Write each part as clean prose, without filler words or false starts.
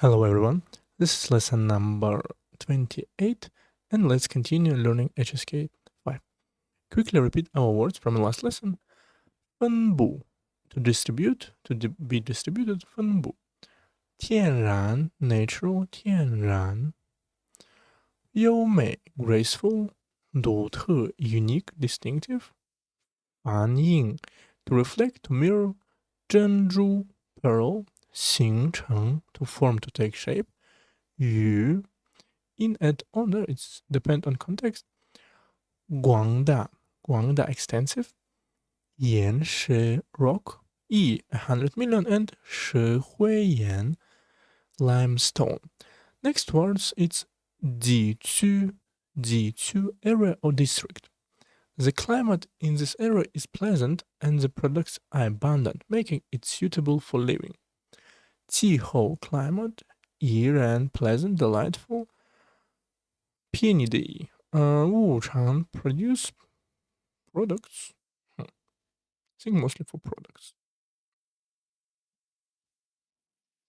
Hello everyone, this is lesson number 28 and let's continue learning HSK 5. Quickly repeat our words from the last lesson. 分布 to distribute, be distributed, 分布天然 natural, 天然优美 graceful, 独特 unique, distinctive 反映 to reflect, to mirror 珍珠 pearl, 形成 to form, to take shape 与 in, at, on, there, it's depend on context 广大 extensive 岩石 rock 100 million and 石灰岩 limestone. Next words it's 地区 area or district. The climate in this area is pleasant and the products are abundant, making it suitable for living. 气候 climate 宜人 pleasant, delightful. 便宜的物产 produce products. I think mostly for products.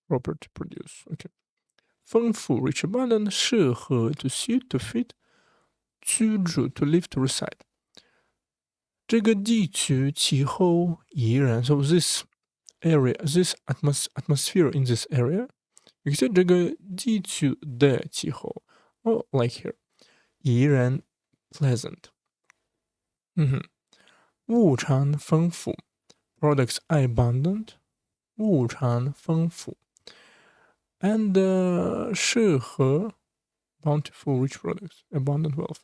Property produce. Okay. 丰富 rich, abundant. 适合 to suit, to fit. 居住 to live, to reside. 这个地区气候宜人 so this area, this atmosphere in this area. You can say 这个地区的气候 or like here. 宜人 pleasant. 物产丰富 products are abundant. 物产丰富 and 适合 bountiful rich products, abundant wealth.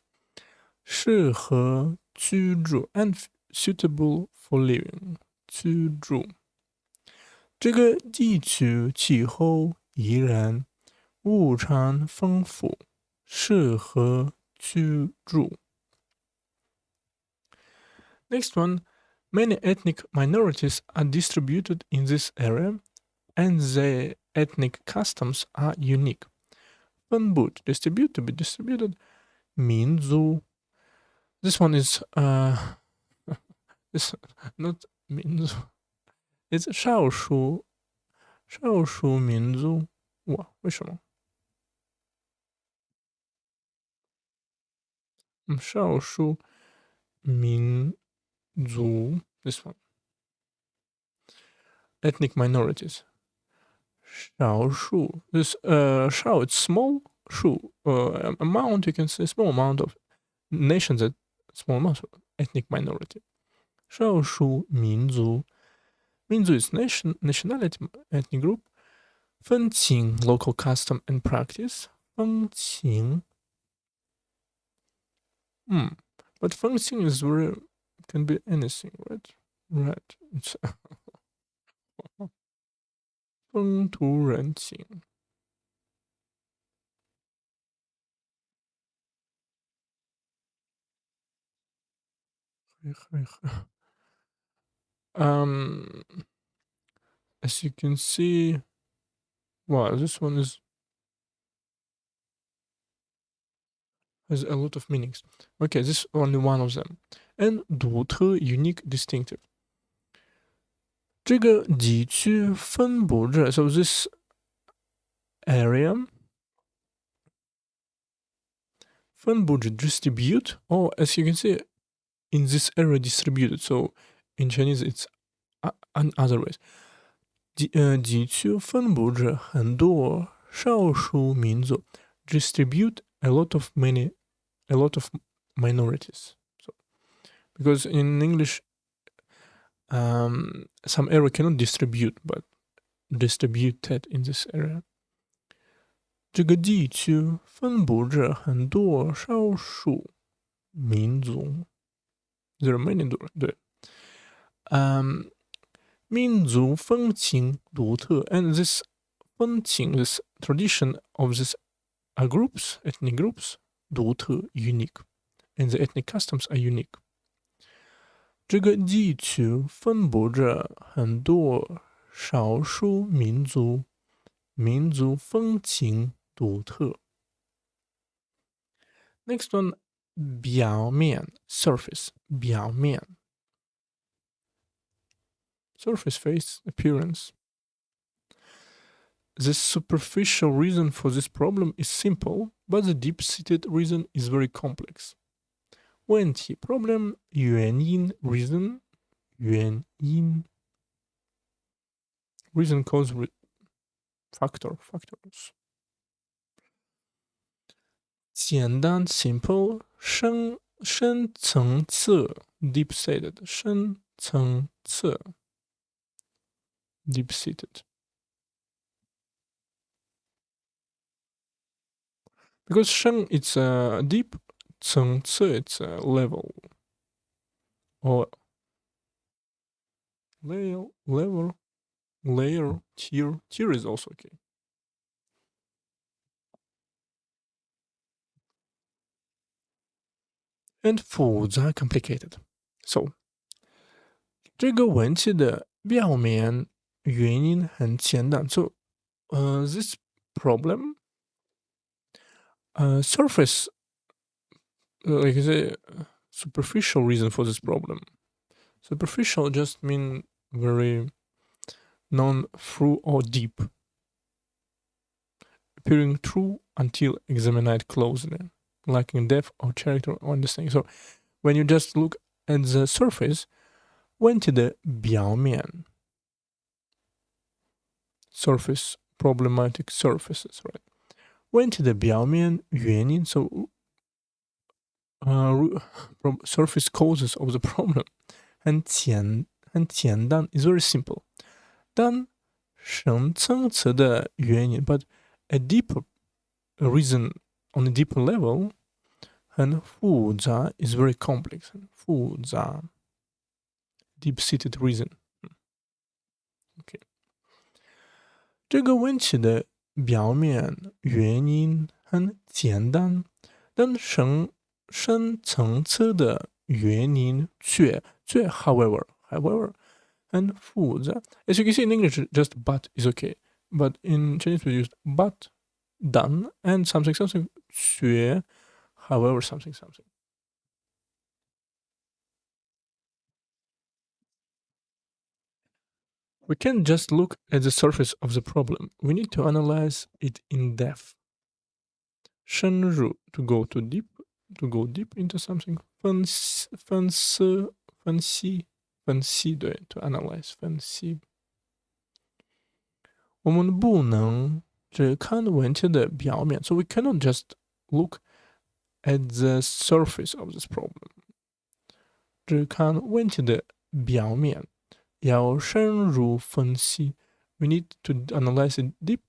适合居住 and suitable for living. 居住这个地区气候宜人，物产丰富，适合居住。Next one, many ethnic minorities are distributed in this area, and their ethnic customs are unique. 分布 distribute, to be distributed. 民族 this one is it's not 民族 it's 少数民族哇为什么少数民族 this one ethnic minorities 少数 this 少 it's small 数 amount you can say small amount of nations that small amount of ethnic minority 少数民族 is nationality, ethnic group. 风情 local custom and practice. 风情 but 风情 is very can be anything, right? It's 风土人情 as you can see, wow, this one has a lot of meanings. Okay, this is only one of them. And 独特 unique, distinctive. 这个地区分布着 so this area 分布着 distribute, or as you can see, in this area distributed. So in Chinese it's in other ways. 地区分布着很多少数民族 distribute a lot of minorities. So because in English some area cannot distribute, but distributed in this area. 这个地区分布着很多少数民族 There are many 对民族风情独特 and this 风情 this tradition of this groups, ethnic groups 独特 unique and the ethnic customs are unique. 这个地区分布着很多少数民族风情独特 Next one 表面 surface 表面 surface face appearance The superficial reason for this problem is simple, but the deep-seated reason is very complex. 问题 problem 原因 reason 原因 reason cause factors 简单 simple 深层次 deep-seated 深层次 deep-seated because 深 it's a deep 层次 it's a level or layer tier is also okay. And 复杂 complicated. So 这个问题的表面原因很简单。So this problem surface like I say superficial reason for this problem. Superficial just mean very non-through or deep, appearing true until examined closely, lacking depth or character or understanding. So when you just look at the surface, 问题的表面 surface problematic surfaces, right? 问题的表面原因 so surface causes of the problem 很简单 is very simple. 但深层次的原因 but a deeper reason on a deeper level 很复杂 is very complex. 很复杂 deep-seated reason. Okay. 这个问题的表面原因很简单，但深层次的原因却 however 很复杂。As you can see in English, just but is okay. But in Chinese we use but, done, and something 却 however something. We can't just look at the surface of the problem. We need to analyze it in depth. 深入 to go deep into something. 分析对 to analyze 分析。我们不能只看问题的表面 so we cannot just look at the surface of this problem. 只看问题的表面，要深入分析。We need to analyze it deep.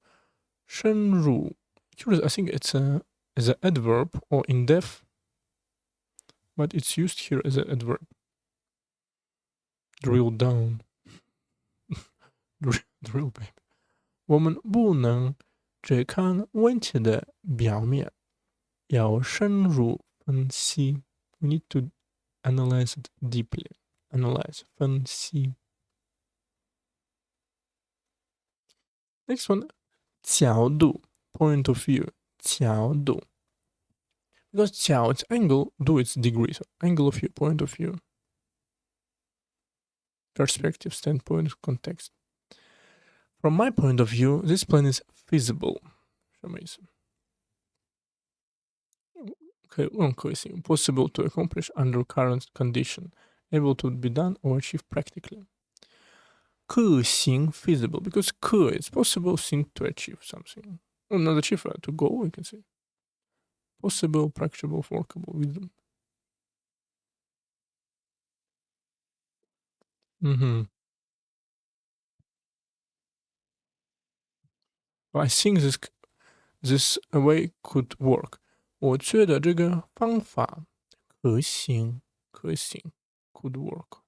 深入 here I think it's as an adverb or in depth, but it's used here as an adverb. Drill down. drill baby. 我们不能只看问题的表面，要深入分析。We need to analyze it deeply. Analyze 分析。Next one, 角度 point of view 角度 because 角 it's angle, 度 it's degree, so angle of view, point of view, perspective, standpoint, context. From my point of view, this plan is feasible. 什么意思？可行 possible to accomplish under current condition, able to be done or achieved practically. 可行 feasible because 可 it's possible thing to achieve something. Well, not achieve to go, we can say. Possible, practicable, workable, wisdom. I think this way could work. 我觉得这个方法可行 could work.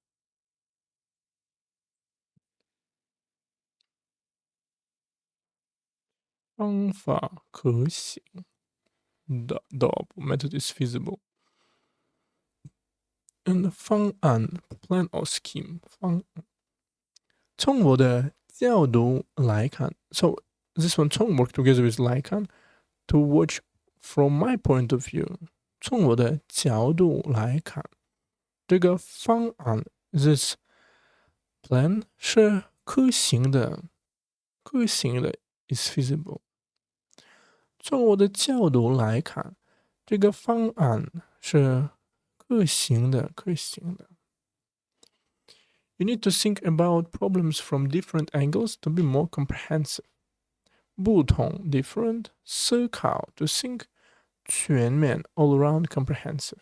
方法可行 the method is feasible. And 方案 plan or scheme 方案。从我的角度来看 so this one 从 work together with 来看 to watch from my point of view 从我的角度来看这个方案 this plan 是可行的 is feasible. 从我的角度来看，这个方案是可行的。You need to think about problems from different angles to be more comprehensive. 不同 different 思考 to think 全面 all around comprehensive.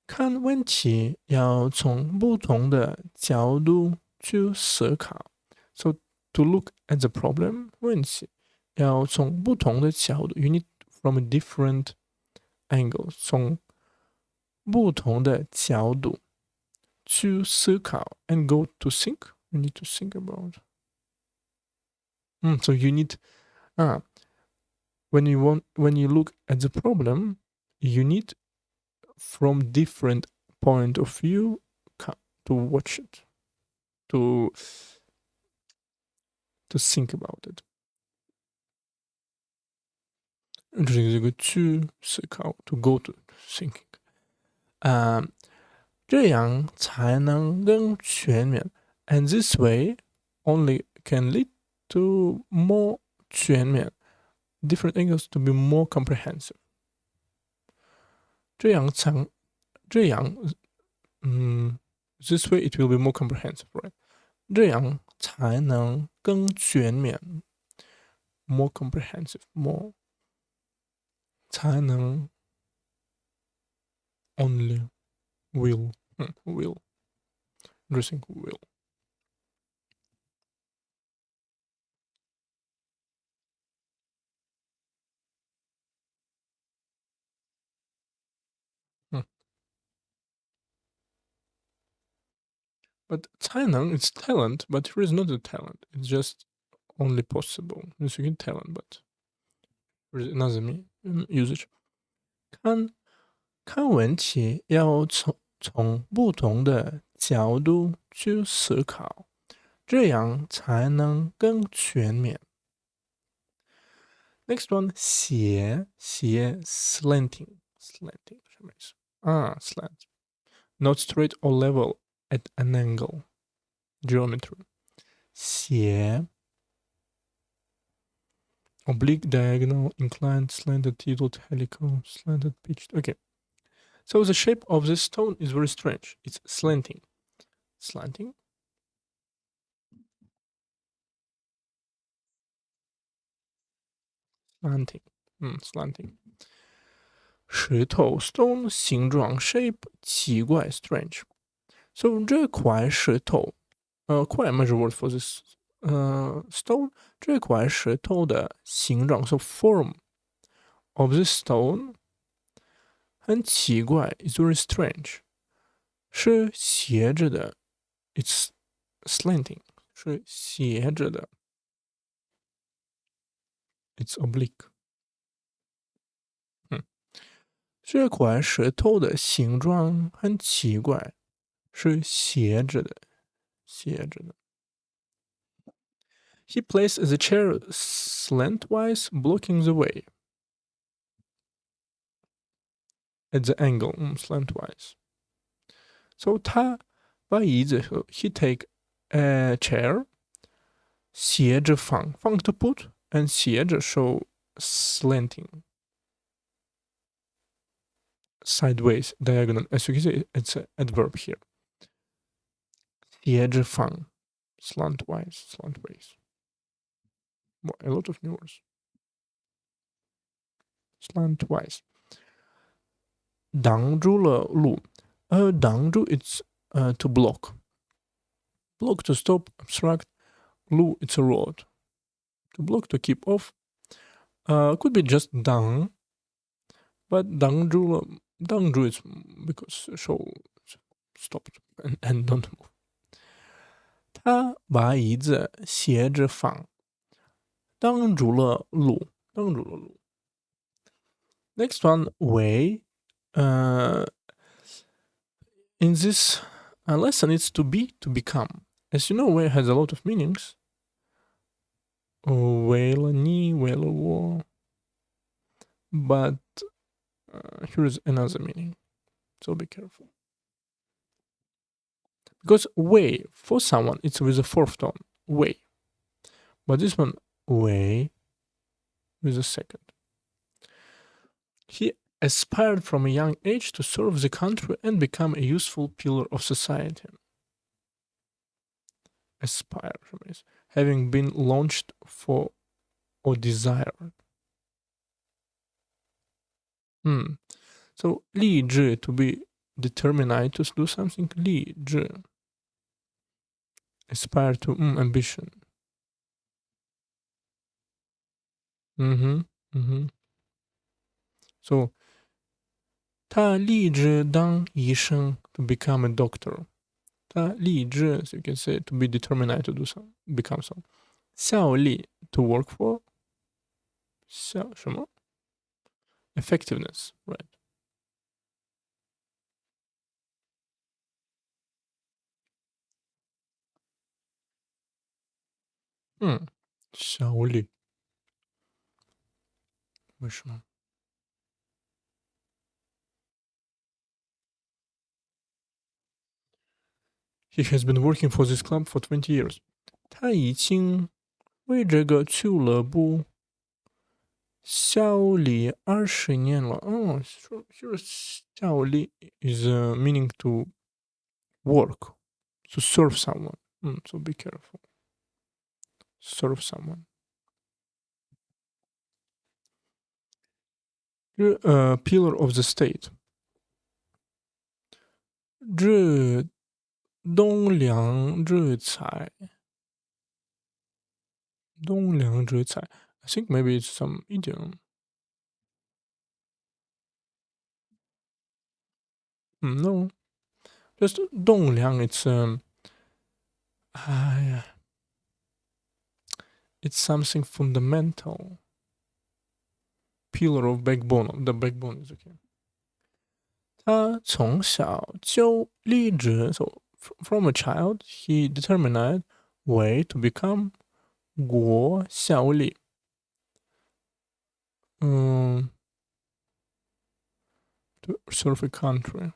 看问题要从不同的角度去思考。So to look at the problem 问题要从不同的角度 you need from a different angle 从不同的角度去思考 and go to think. You need to think about. So you need when you look at the problem, you need from different point of view to watch it, to think about it. 这个去思考 to go to thinking. 这样才能更全面 and this way only can lead to more 全面 different angles to be more comprehensive. 这样 this way it will be more comprehensive, right? 这样才能更全面 more comprehensive, more 才能 only will interesting will. But 才能 it's talent, but here is not a talent. It's just only possible. It's a talent, but there is another usage. 看问题要从不同的角度去思考，这样才能更全面。Next one 斜 slanting 什么意思？slant not straight or level at an angle geometry 斜 oblique diagonal inclined slanted tilted helical slanted pitched. Okay, so the shape of this stone is very strange. It's slanting. Slanting. Slanting. 石头 stone 形状 shape 奇怪 strange. So 这块石头quite a major word for this stone. 这块石头的形状 so form of this stone 很奇怪 is very strange. 是斜着的 it's slanting. 是斜着的 it's oblique. 这块石头的形状很奇怪，是斜着的。He placed the chair slantwise, blocking the way. At the angle, slantwise. So 他把椅子 he take a chair 斜着放 to put and 斜着 show slanting. Sideways, diagonal. As you can see, it's an adverb here. 斜着放 slantways. Well, a lot of new words. Slantwise. 挡住了路。挡住 it's to block. Block to stop, obstruct. 路 it's a road. To block, to keep off. Could be just 挡. But 挡住了 is because show stopped and don't move. 他把椅子斜着放，挡住了路。Next one, way. In this lesson, it's to be, to become. As you know, way has a lot of meanings. 为了你，为了我。But here is another meaning. So be careful. Because way, for someone, it's with a fourth tone. Way. but this one, 为 with a second. He aspired from a young age to serve the country and become a useful pillar of society. Aspire means having been launched for or desired. So 立志 to be determined to do something. 立志 aspire to ambition. So 他立志当医生 to become a doctor. 他立志 so you can say to be determined to do some, become some. 效力 to work for. 效什么 effectiveness, right? 效力为什么 He has been working for this club for 20 years. 他已经为这个俱乐部效力20年了。so here 效力 is meaning to work, to serve someone. So be careful. Serve someone. Pillar of the state. 这栋梁这才 栋梁这才 I think maybe it's some idiom. No. Just 栋梁 it's it's something fundamental. Pillar of backbone. The backbone is okay. 他从小就立志 so from a child he determined way to become 国效力 to serve a country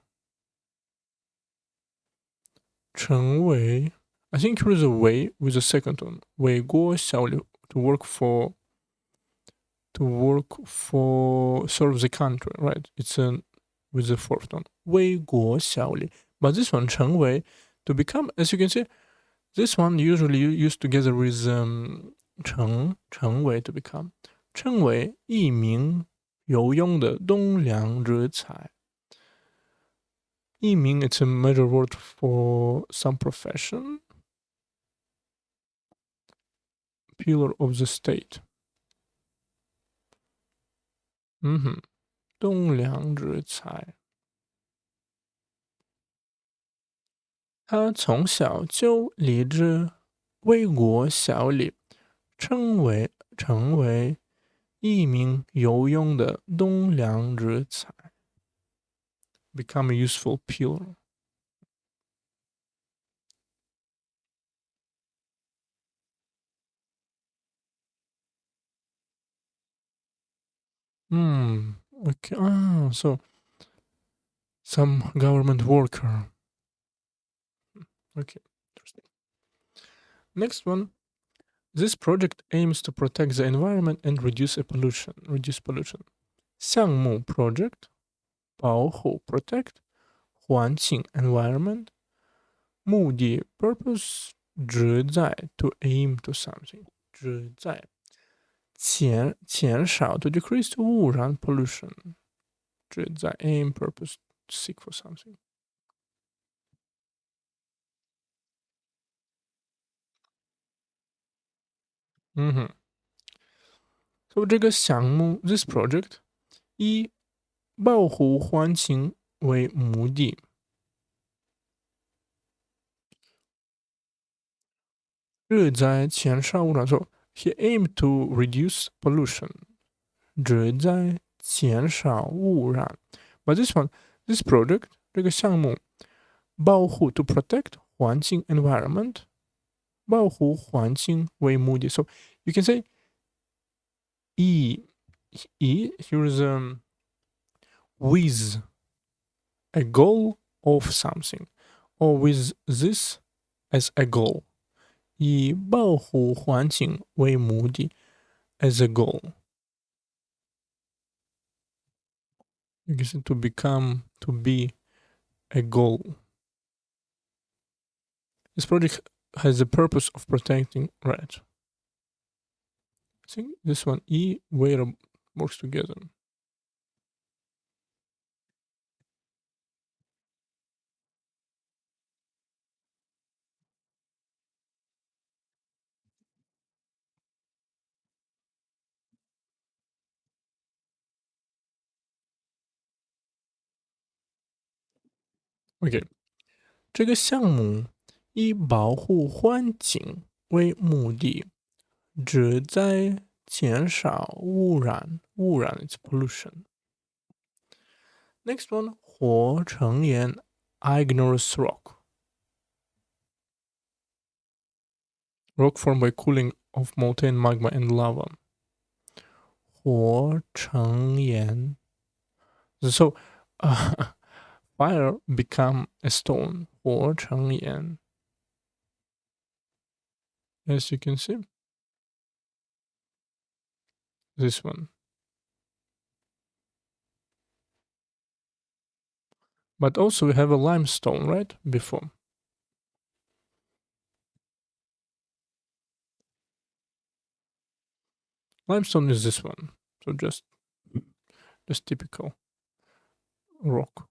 成为 I think here is a way with a second one 为国效力 to work for serve the country, right? It's with the fourth one 为国效力 but this one 成为 to become, as you can see, this one usually used together with 成为 to become 成为一名有用的栋梁人才 一名 it's a major word for some profession. Pillar of the state. 栋梁人才他从小就立志为国效力，成为一名有用的栋梁人才 become a useful pillar. Okay. So some government worker. Okay, interesting. Next one. This project aims to protect the environment and reduce pollution. 项目 project 保护 protect 环境 environment 目的 purpose 旨在 to aim to something 旨在减少 to decrease 污染 pollution 旨在 aim purpose seek for something. So 这个项目 this project 以保护环境为目的。旨在减少污染 so he aimed to reduce pollution 旨在减少污染 but this one this project 这个项目保护 to protect 环境 environment 保护环境为目的 so you can say here's with a goal of something or with this as a goal 以保护环境为目的 as a goal. You can say to become, to be a goal. This project has the purpose of protecting red. I think this one E where works together. OK， 这个项目以保护环境为目的，旨在减少污染。污染 is pollution. Next one， 火成岩 igneous rock. Rock formed by cooling of molten magma and lava. 火成岩 So, fire become a stone. 火成岩 As you can see, this one. But also we have a limestone, right? Before. Limestone is this one. So just typical rock.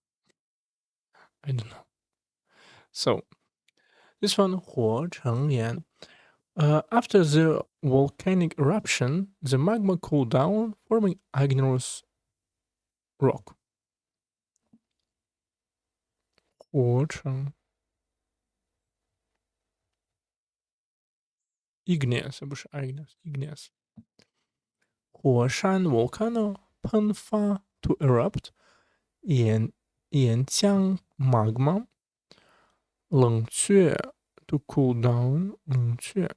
I don't know. So this one, 火成岩. After the volcanic eruption, the magma cooled down, forming igneous rock. 火成 igneous 不是 igneous. 火山 volcano 喷发 to erupt 岩浆 magma 冷却 to cool down 冷却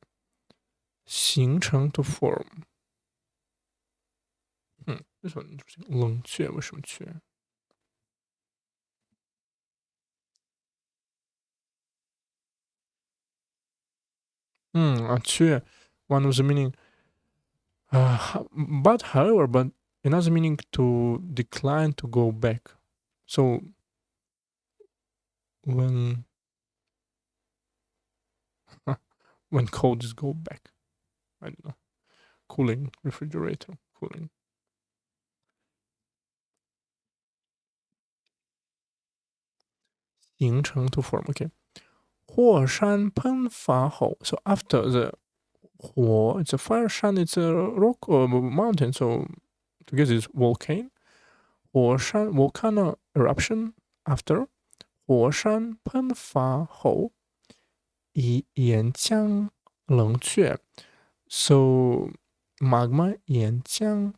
形成 to form. This one interesting. 冷却为什么却？却 one of the meaning. But another meaning to decline to go back. So when cold is go back. I don't know. Cooling refrigerator cooling. 形成 to form. Okay. 火山喷发后 so after the 火 it's a fire, 山 it's a rock or mountain, so together it's volcano. 火山 volcano eruption after 火山喷发后岩浆冷却 so magma 岩浆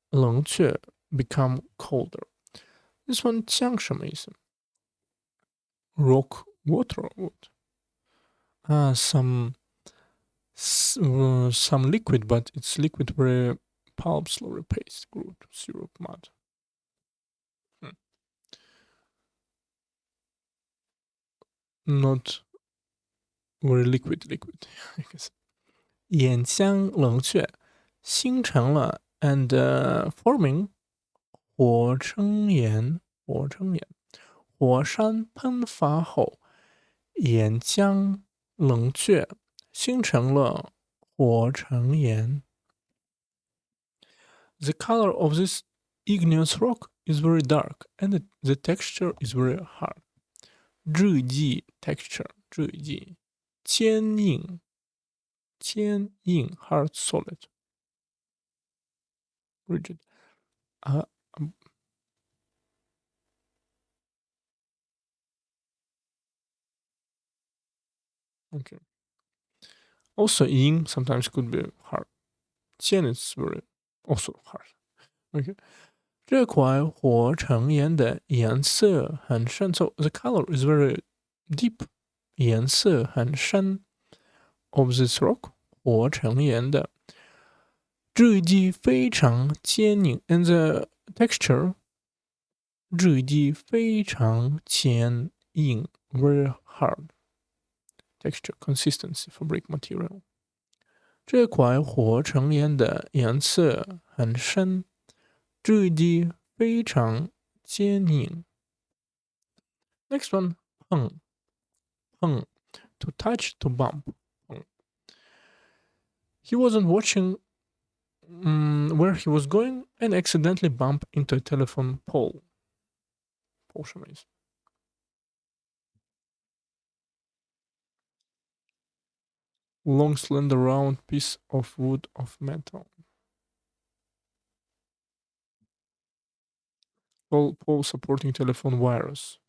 冷却 become colder. This one 浆什么意思？ Rock water or what? Some liquid, but it's liquid very pulp, slowly paste, groot, syrup, mud. Not very liquid, I guess. 岩浆冷却形成了 and forming 火成岩火山喷发后岩浆冷却形成了火成岩 The color of this igneous rock is very dark and the texture is very hard. 质地 texture 质地坚硬 hard solid rigid. Okay. Also, yin sometimes could be hard. 坚 is very also hard. Okay. 这块火成岩的颜色很深 so the color is very deep. 颜色很深 of this rock 火成岩的质地非常坚硬 and the texture 质地非常坚硬 very hard. texture, consistency, fabric material. 这块火成岩的颜色很深，质地非常坚硬。Next one, 碰，碰 to touch, to bump. He wasn't watching where he was going and accidentally bumped into a telephone pole. Pole 什么意思？ Long, slender, round piece of wood of metal. Pole supporting telephone wires.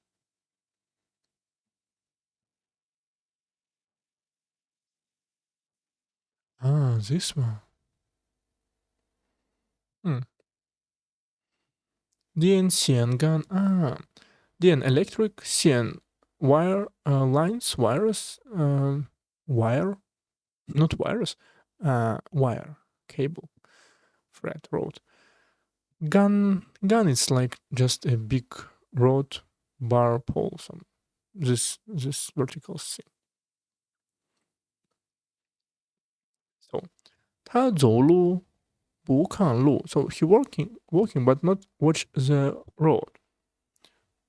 Ah, this one. 电线杆啊，电 electric 线 wire lines wires wire not wires wire cable thread rod gun is like just a big rod bar pole some this vertical thing. So 他走路不看路 so he walking but not watch the road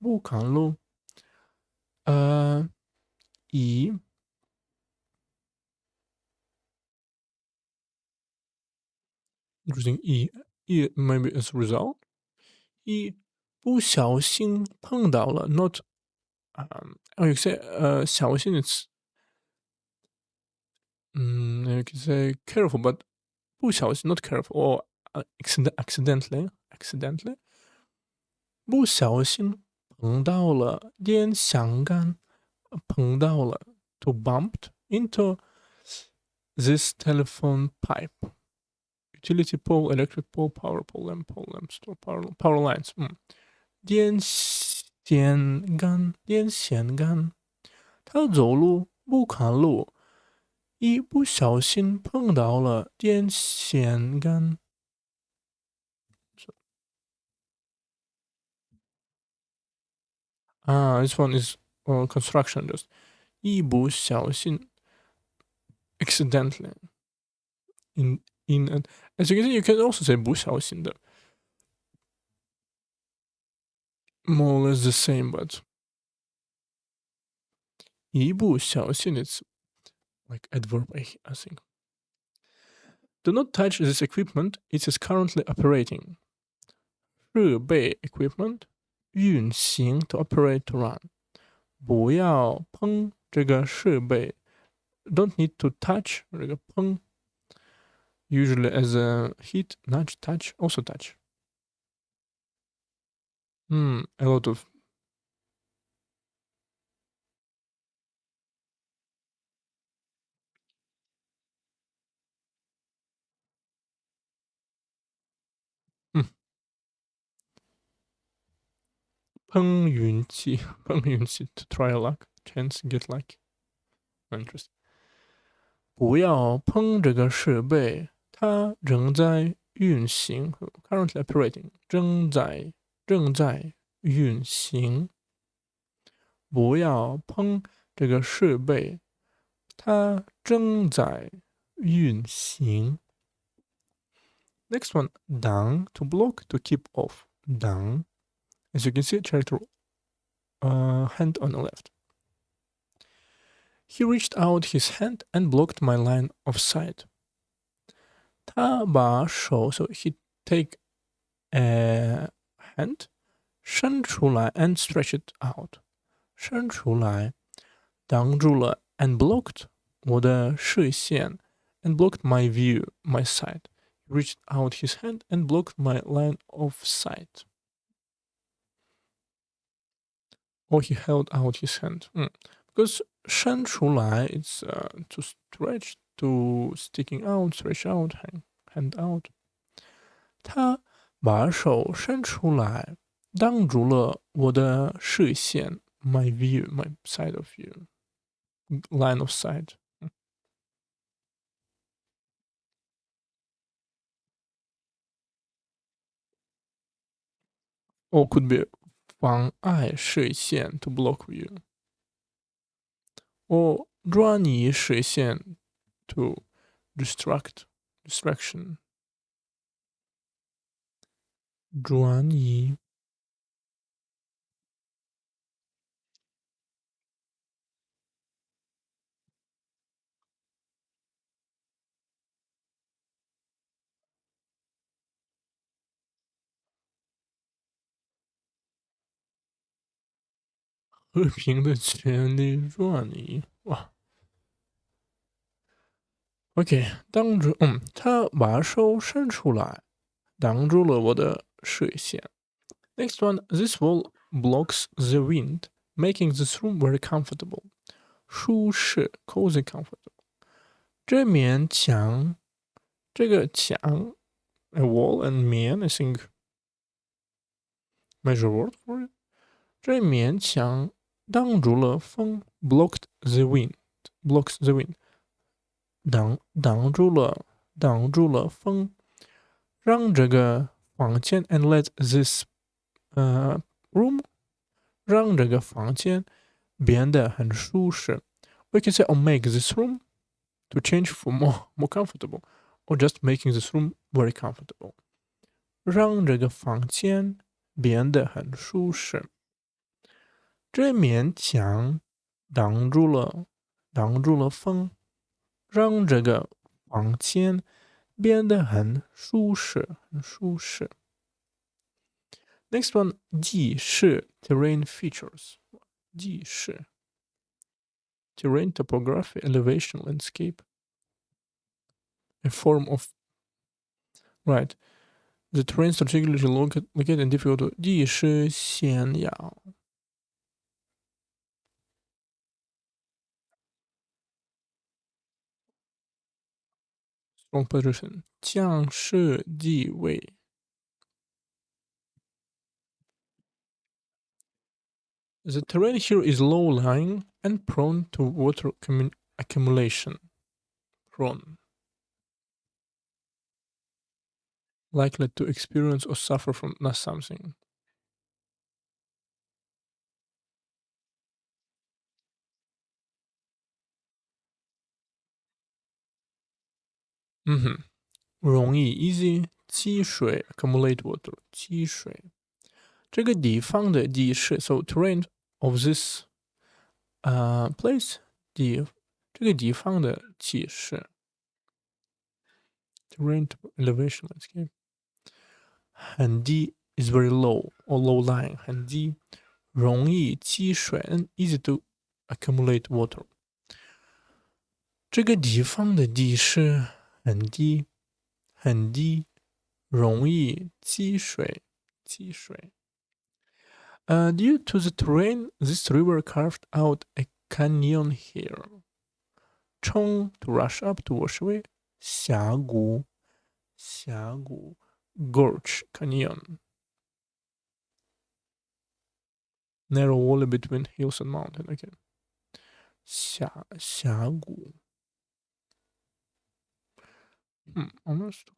不看路以 interesting e maybe as a result 一不小心碰到了 not you can say 小心 it's you can say careful but 不小心 not careful or accidentally 不小心碰到了电线杆碰到了 to bumped into this telephone pipe utility pole electric pole power pole lamp store power lines 电线杆他走路不看路一不小心碰到了电线杆。This one is construction just 一不小心 accidentally in as you can see you can also say 不小心的 more or less the same but 一不小心 it's like adverb I think. Do not touch this equipment it is currently operating. 设备 equipment 运行 to operate to run. 不要碰这个设备 don't need to touch 这个碰 usually as a hit, nudge, touch, also touch. A lot of 碰运气 to try luck, chance, get lucky. Interesting. 不要碰这个设备，它正在运行 currently operating 正在运行。不要碰这个设备，它正在运行。Next one, down to block to keep off. Down, as you can see, character hand on the left. He reached out his hand and blocked my line of sight. 他把手 so he take a hand 伸出来 and stretch it out. 伸出来挡住了 and blocked 我的视线 and blocked my view, my sight. He reached out his hand and blocked my line of sight. Or he held out his hand. Because 伸出来 it's to stretch, to sticking out, stretch out, hand out. 他把手伸出来，挡住了我的视线 my view, my side of view, line of sight. Or could be 妨碍视线 to block view. Or 抓你视线 to distraction 抓你和平的权利抓你哇 OK 他把手伸出来挡住了我的视线 Next one this wall blocks the wind making this room very comfortable 舒适 cozy comfortable 这面墙这个墙 a wall and 面 I think measure word for it 这面墙挡住了风 blocked the wind blocks the wind 挡住了风，让这个房间 and let this room 让这个房间变得很舒适。We can say or make this room to change for more comfortable, or just making this room very comfortable. 让这个房间变得很舒适。这面墙挡住了风，让这个房间变得很舒适，很舒适。Next one，地势 terrain features，地势 terrain topography elevation landscape a form of right the terrain strategically located and difficult to 地势险要 strong position 将士地位 The terrain here is low-lying and prone to water accumulation. Prone. Likely to experience or suffer from not something. Mm-hmm. 容易 easy 积水 accumulate water 积水这个地方的地势 so terrain of this place 这个地方的地势 terrain elevation landscape 很低 is very low or low lying 很低容易积水 and easy to accumulate water 这个地方的地势很低很低容易积水积水 due to the terrain, this river carved out a canyon here. 冲 to rush up to wash away. 峡谷 gorge canyon. Narrow valley between hills and mountain. Okay. 峡谷. Almost.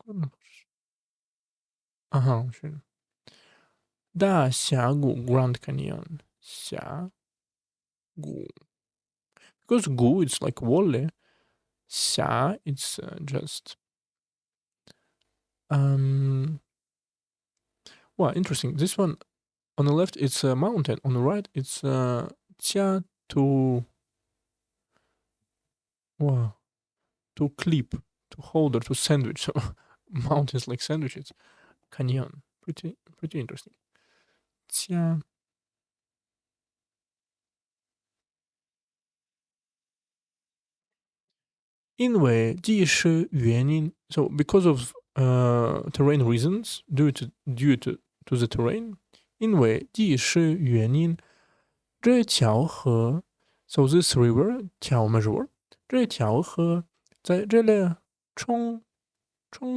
是大峡谷 Grand Canyon. 峡谷 because gu it's like valley. 峡 it's just wow, interesting. This one on the left it's a mountain. On the right it's jia wow, to clip, to hold or to sandwich. So mountains like sandwiches. Canyon. Pretty interesting. 家因为地势原因 so because of terrain reasons due to the terrain 因为地势原因这条河 so this river 条 measure 这条河在这里冲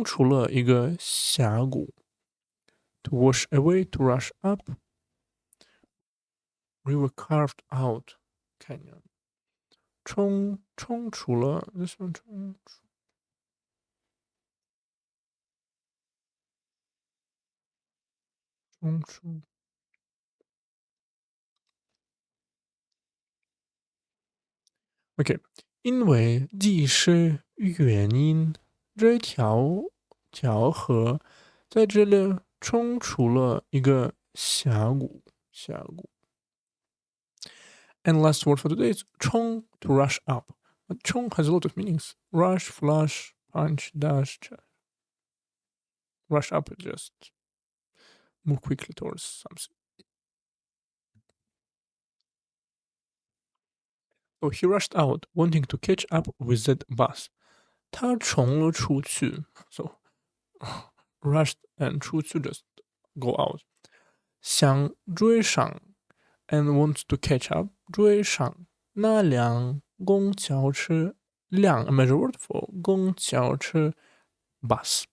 出了一个峡谷 to wash away to rush up river carved out canyon 冲出了 this one 冲出 OK，因为既是原因，这条河在这里冲出了一个峡谷。And last word for today is 冲 to rush up. But 冲 has a lot of meanings. Rush, flush, punch, dash. Rush up, just move quickly towards something. So he rushed out, wanting to catch up with that bus. 他冲了出去。So rushed and 出去 just go out. 想追上 and wants to catch up. 追上那辆公交车。辆 a measure word for 公交车 bus.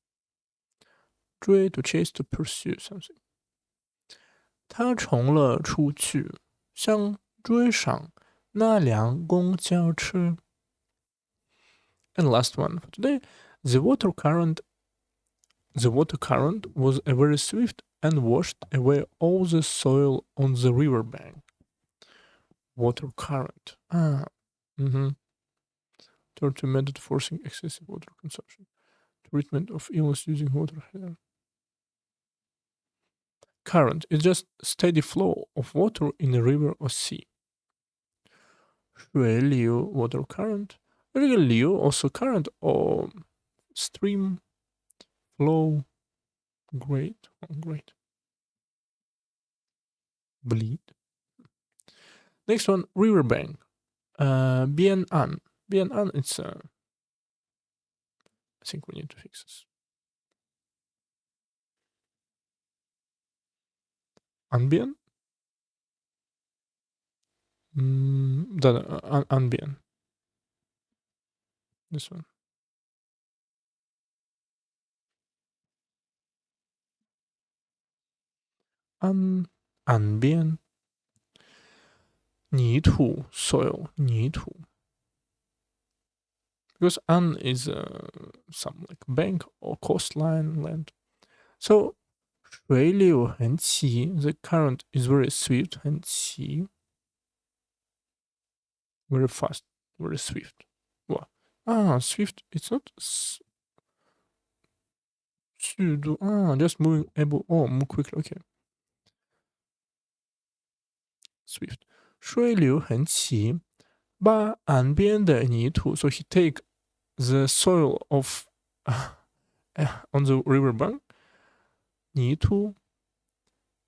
追 to chase to pursue something. 他冲了出去，想追上那辆公交车。And last one for today, the water current was very swift and washed away all the soil on the river bank. Water current. Third method forcing excessive water consumption. Treatment of illness using water here. Current is just steady flow of water in a river or sea. 水流 water current. 这个流 also current or stream flow. Great. Bleed. Next one, riverbank. 边岸 it's I think we need to fix this. 岸边岸边 this one. 岸边泥土 soil 泥土 because an is some like bank or coastline land. So 水流很急 the current is very swift 很急 very fast very swift. Wow. Swift it's not just moving move quickly. Okay. Swift. 水流很急把岸边的泥土 so he take the soil of on the riverbank 泥土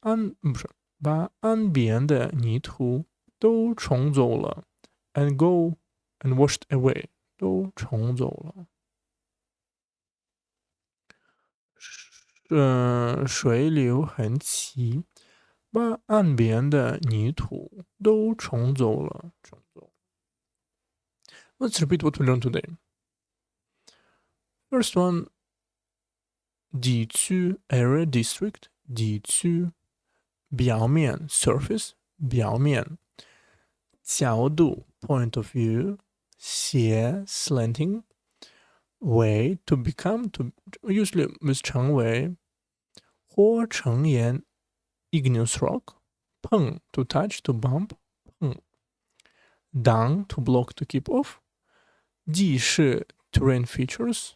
不是把岸边的泥土都冲走了 and go and washed away 都冲走了。水流很急，把岸边的泥土都冲走了。Let's repeat what we learned today. First one, 地区 area district 地区表面 surface 表面角度 point of view 斜 slanting way to become to usually with 成为或成岩 igneous rock 碰 to touch to bump 碰 挡 to block to keep off 地势 terrain features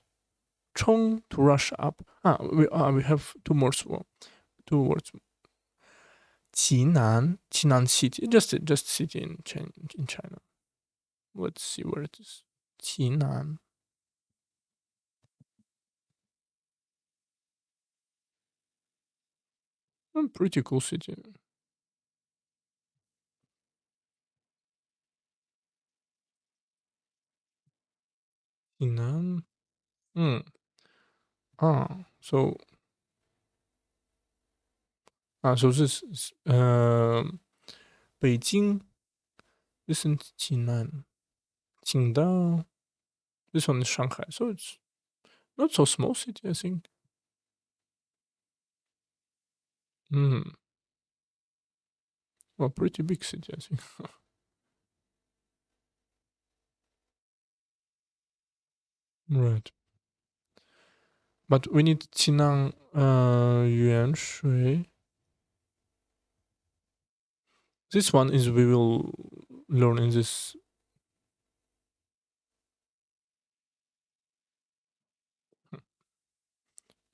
冲 to rush up. We have two words. Qinan city, just city in China. Let's see where it is. Qinan. Pretty cool city. Qinan. So this is Beijing. This is Qinan. Qingdao. This one is Shanghai. So it's not so small city, I think. Well, pretty big city, I think. Right. But we need 气囊原水. This one is we will learn in this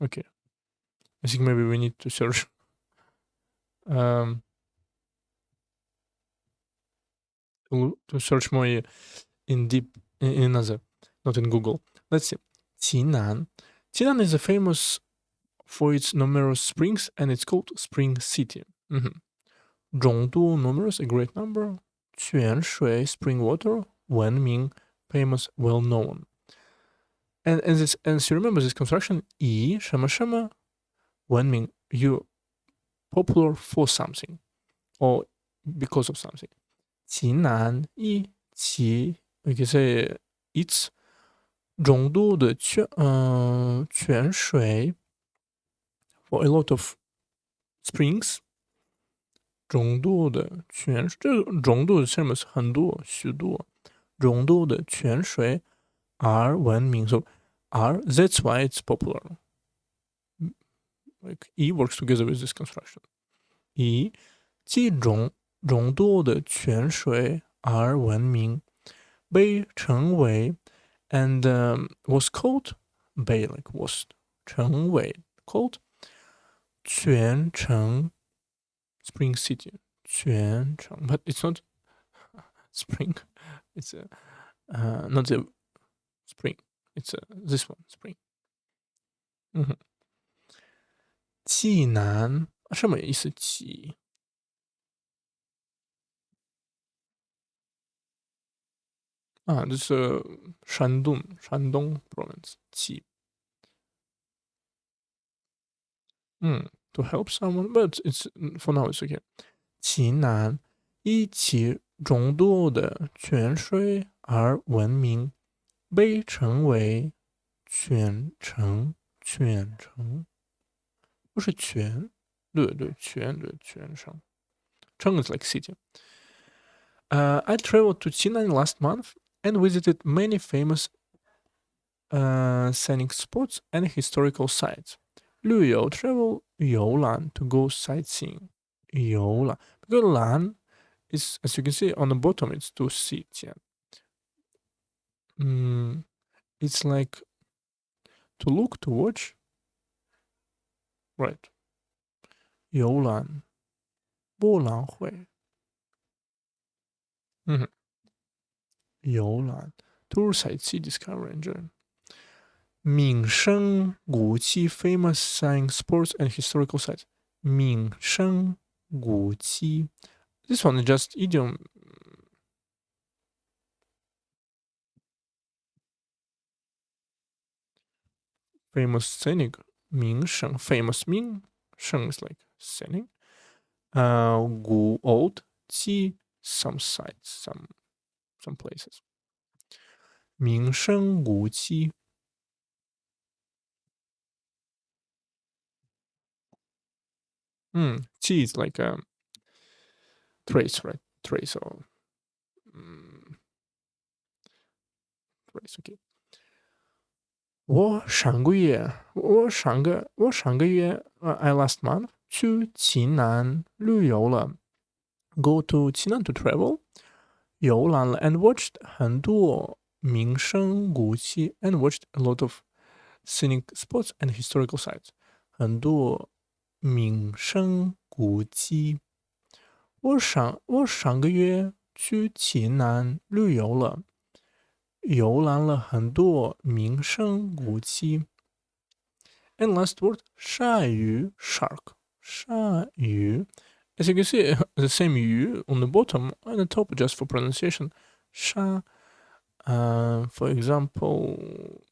Okay. I think maybe we need to search to search more in deep in another, not in Google. Let's see. Qinan. Qinan is famous for its numerous springs and it's called Spring City. Zhongdu numerous, a great number. Quanshui spring water, Wenming famous, well known. And as you remember this construction, yi shema shema, Wenming, you popular for something or because of something. Qinan yi qi, we can say it's 中度的泉水 for a lot of springs. 中度的泉，这个中度的下面是很多许多中度的泉水而闻名。So are that's why it's popular. Like E works together with this construction. 以其中度的泉水而闻名，被称为 and was called 被 like was 称为 called 全城 Spring City 全城 but it's not spring, it's not the spring, it's this one spring. 济南什么意思？济啊，这是山东 province 济。To help someone, but it's for now it's okay. 济南以其众多的泉水而闻名，被称为泉城。泉城不是泉，对对，泉对泉城。城 is like city. I traveled to Chinan last month and visited many famous scenic spots and historical sites. 旅游 travel 游览 to go sightseeing. 游览 because 览 is, as you can see on the bottom, it's to see. It's like to look, to watch. Right. 游览博览会。游览 tour sightsee discover enjoy. 名胜古迹 famous science sports and historical sites. 名胜古迹 this one is just idiom. Famous scenic 名胜 famous 名胜 is like scenic. 古 old 迹 some sites, some places. 名胜古迹 T is like a trace, right? Trace or trace. Okay. 我上个月 I last month 去济南旅游了 go to 济南 to travel 游览了 and watched 很多名胜古迹 and watched a lot of scenic spots and historical sites 很多名胜古迹。我上个月去济南旅游了，游览了很多名胜古迹。And last word 鲨鱼 shark 鲨鱼 as you can see the same U on the bottom and the top just for pronunciation 鲨for example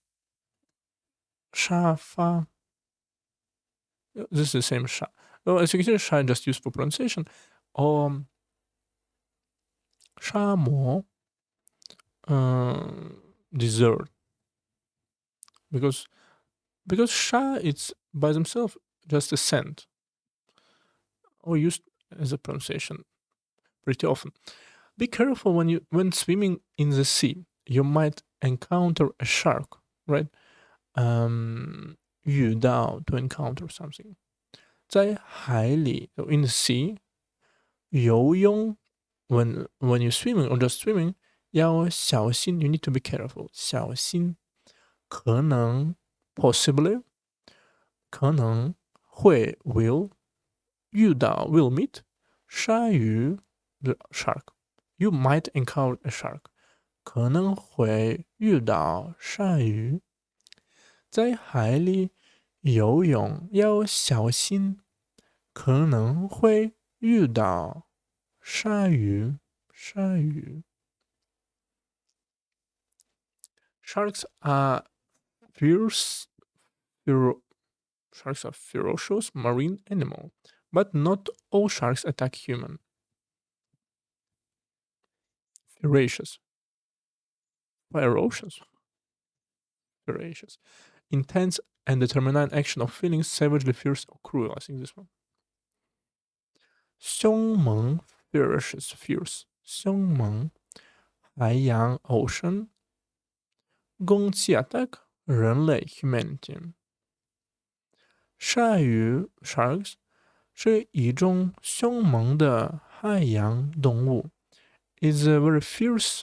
沙发 this is the same 鲨 well as you can see 鲨 just used for pronunciation or 沙漠 dessert because sha it's by themselves just a scent or used as a pronunciation pretty often. Be careful when swimming in the sea. You might encounter a shark, right? 遇到 to encounter something. 在海里 so in the sea 游泳 when you're swimming or just swimming 要小心 you need to be careful 小心可能 possibly 可能会 will 遇到 will meet 鲨鱼 the shark. You might encounter a shark. 可能会遇到鲨鱼。在海里游泳要小心，可能会遇到鲨鱼。鲨鱼。Sharks are fierce. Sharks are ferocious marine animal, but not all sharks attack human. Ferocious. Ferocious. Ferocious. Intense and determined action of feeling savagely fierce or cruel. I think this one. 凶猛 ferocious fierce 凶猛海洋 ocean 攻击 attack 人类 humanity 鲨鱼 sharks 是一种凶猛的海洋动物 is a very fierce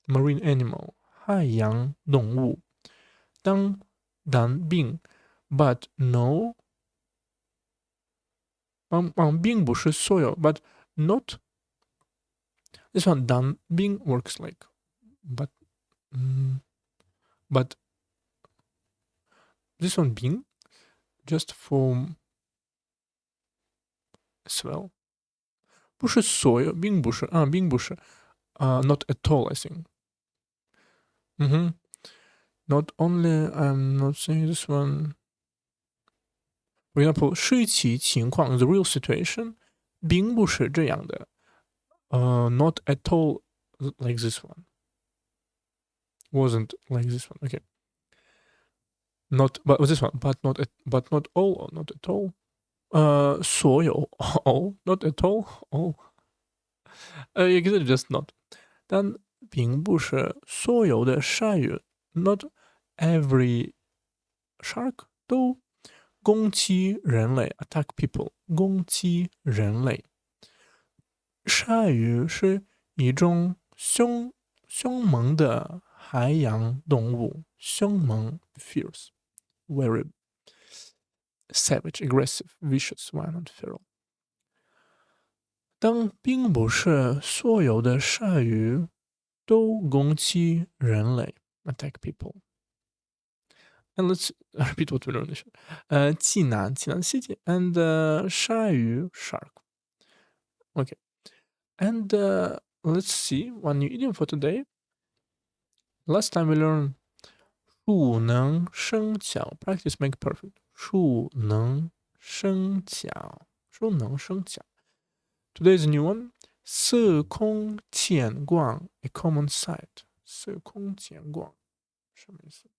marine animal 海洋动物当并 but no 并不是所有 but not this one 当并 works like but this one并 just for as well 不是所有并不是并不是not at all I think not only I'm not saying this one for example 实际情况 the real situation 并不是这样的not at all like this one wasn't like this one okay not but this one but not all or not at all 所有 all not at all all you can just not 但并不是所有的鲨鱼 not every shark 都攻击人类 attack people 攻击人类鲨鱼是一种凶猛的海洋动物凶猛 fierce very savage aggressive vicious violent feral 当并不是所有的鲨鱼都攻击人类 attack people and let's repeat what we learned 济南谢谢 and 鲨鱼 shark okay and let's see one new idiom for today last time we learned 树能生巧 practice make perfect 树能生巧 today is a new one 司空见惯 a common sight 司空见惯什么意思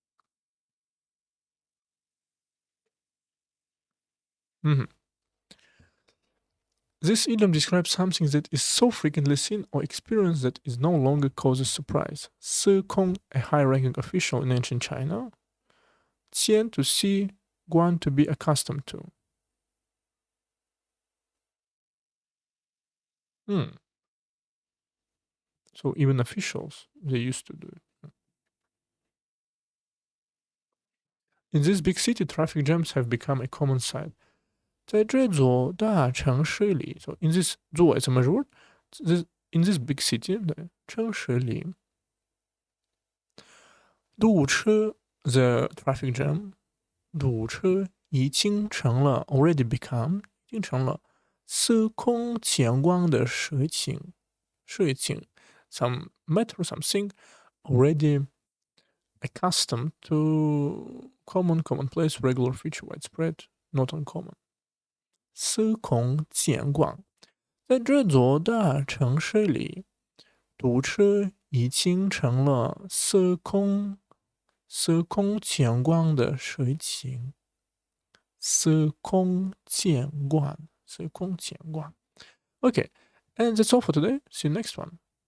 This idiom describes something that is so frequently seen or experienced that it no longer causes surprise. 司空 a high-ranking official in ancient China. 见 to see, guan to be accustomed to. So even officials, they used to do it. In this big city, traffic jams have become a common sight. 在这座大城市里 so in this 座 is a measure word. In this big city 对城市里堵车 the traffic jam 堵车已经成了 already become 已经成了司空见惯的事情 some matter something already accustomed to commonplace regular feature widespread not uncommon 司空见惯在这座大城市里堵车已经成了司空见惯的事情司空见惯 okay and that's all for today see you next one